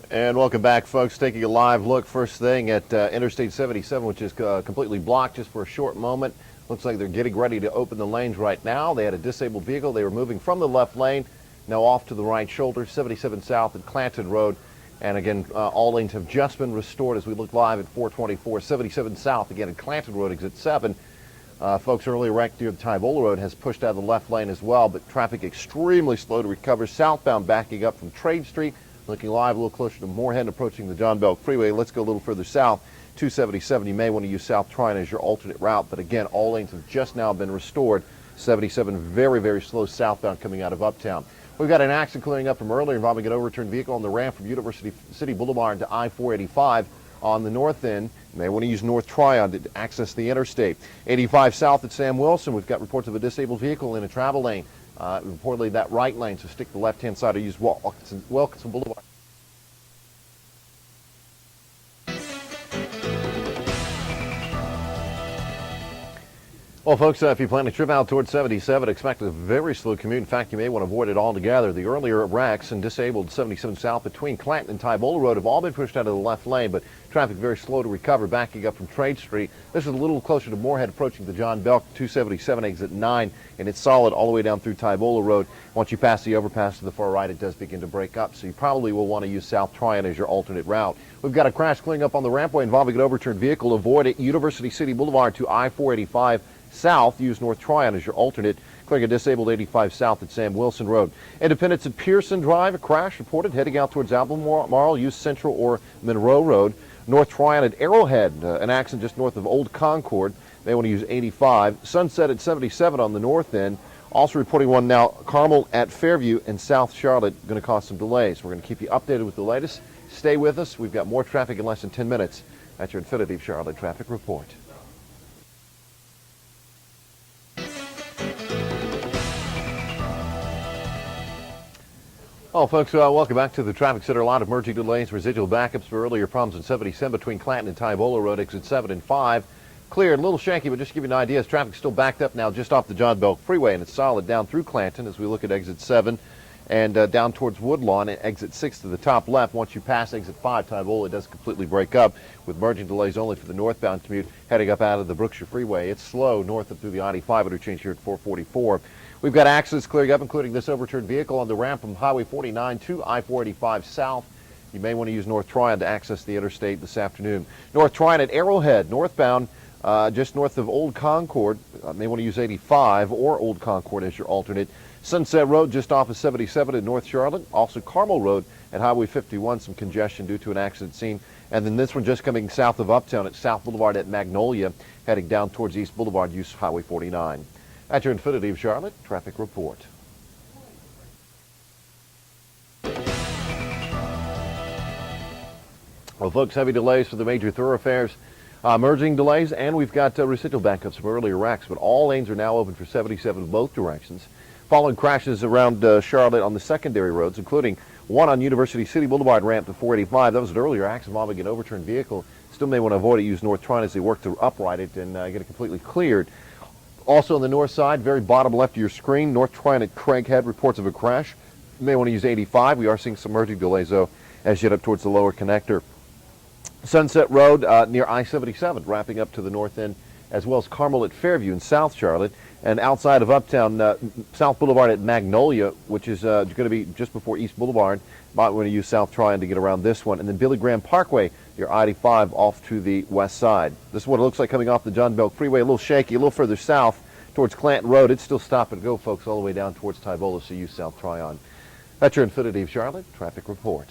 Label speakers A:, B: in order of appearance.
A: And welcome back, folks. Taking a live look first thing at Interstate 77, which is completely blocked just for a short moment. Looks like they're getting ready to open the lanes right now. They had a disabled vehicle. They were moving from the left lane, now off to the right shoulder, 77 South at Clanton Road. And again, all lanes have just been restored as we look live at 424, 77 South, again at Clanton Road, exit 7. Folks earlier wrecked near the Tybola Road has pushed out of the left lane as well, but traffic extremely slow to recover. Southbound backing up from Trade Street. Looking live a little closer to Moorhead, approaching the John Belk Freeway. Let's go a little further south. 277, you may want to use South Tryon as your alternate route, but again, all lanes have just now been restored. 77 very, very slow southbound coming out of Uptown. We've got an accident clearing up from earlier involving an overturned vehicle on the ramp from University City Boulevard to I-485 on the north end. You may want to use North Tryon to access the interstate. 85 south at Sam Wilson, we've got reports of a disabled vehicle in a travel lane. Reportedly that right lane, so stick the left-hand side or use Wilkinson Boulevard. Well, folks, if you plan to trip out towards 77, expect a very slow commute. In fact, you may want to avoid it altogether. The earlier wrecks and disabled 77 South between Clanton and Tybola Road have all been pushed out of the left lane, but traffic very slow to recover, backing up from Trade Street. This is a little closer to Moorhead, approaching the John Belk 277 exit 9, and it's solid all the way down through Tybola Road. Once you pass the overpass to the far right, it does begin to break up, so you probably will want to use South Tryon as your alternate route. We've got a crash clearing up on the rampway involving an overturned vehicle. Avoid it. University City Boulevard to I-485 South. Use North Tryon as your alternate. Clearing a disabled 85 South at Sam Wilson Road. Independence at Pearson Drive. A crash reported heading out towards Albemarle. Use Central or Monroe Road. North Tryon at Arrowhead. An accident just north of Old Concord. They want to use 85. Sunset at 77 on the north end. Also reporting one now, Carmel at Fairview and South Charlotte. Going to cause some delays. We're going to keep you updated with the latest. Stay with us. We've got more traffic in less than 10 minutes. That's your Infinity Charlotte Traffic Report. Oh, folks, welcome back to the Traffic Center. A lot of merging delays, residual backups for earlier problems in 77 between Clanton and Tybola Road, exit 7 and 5. Cleared, a little shaky, but just to give you an idea, traffic's still backed up now just off the John Belk Freeway, and it's solid down through Clanton as we look at exit 7 and down towards Woodlawn and exit 6 to the top left. Once you pass exit 5, Tybola, it does completely break up with merging delays only for the northbound commute heading up out of the Brookshire Freeway. It's slow north up through the I-85 interchange here at 444. We've got accidents clearing up, including this overturned vehicle on the ramp from Highway 49 to I-485 South. You may want to use North Tryon to access the interstate this afternoon. North Tryon at Arrowhead, northbound, just north of Old Concord. May want to use 85 or Old Concord as your alternate. Sunset Road just off of 77 in North Charlotte. Also Carmel Road at Highway 51, some congestion due to an accident scene. And then this one just coming south of Uptown at South Boulevard at Magnolia, heading down towards East Boulevard, use Highway 49. At your Infinity of Charlotte Traffic Report. Well, folks, heavy delays for the major thoroughfares. Merging delays, and we've got residual backups from earlier wrecks, but all lanes are now open for 77 in both directions. Following crashes around Charlotte on the secondary roads, including one on University City Boulevard ramp to 485. That was an earlier accident involving an overturned vehicle. Still may want to avoid it. Use North Tryon as they work to upright it and get it completely cleared. Also on the north side, very bottom left of your screen, North Tryon at Craighead, reports of a crash. You may want to use 85. We are seeing some merging delays, though, as you head up towards the lower connector. Sunset Road near I-77, wrapping up to the north end, as well as Carmel at Fairview in South Charlotte. And outside of Uptown, South Boulevard at Magnolia, which is going to be just before East Boulevard. Might want to use South Tryon to get around this one. And then Billy Graham Parkway, your I-85 off to the west side. This is what it looks like coming off the John Belk Freeway. A little shaky, a little further south towards Clanton Road. It's still stop and go, folks, all the way down towards Tybola, so use South Tryon. That's your Infinity of Charlotte Traffic Report.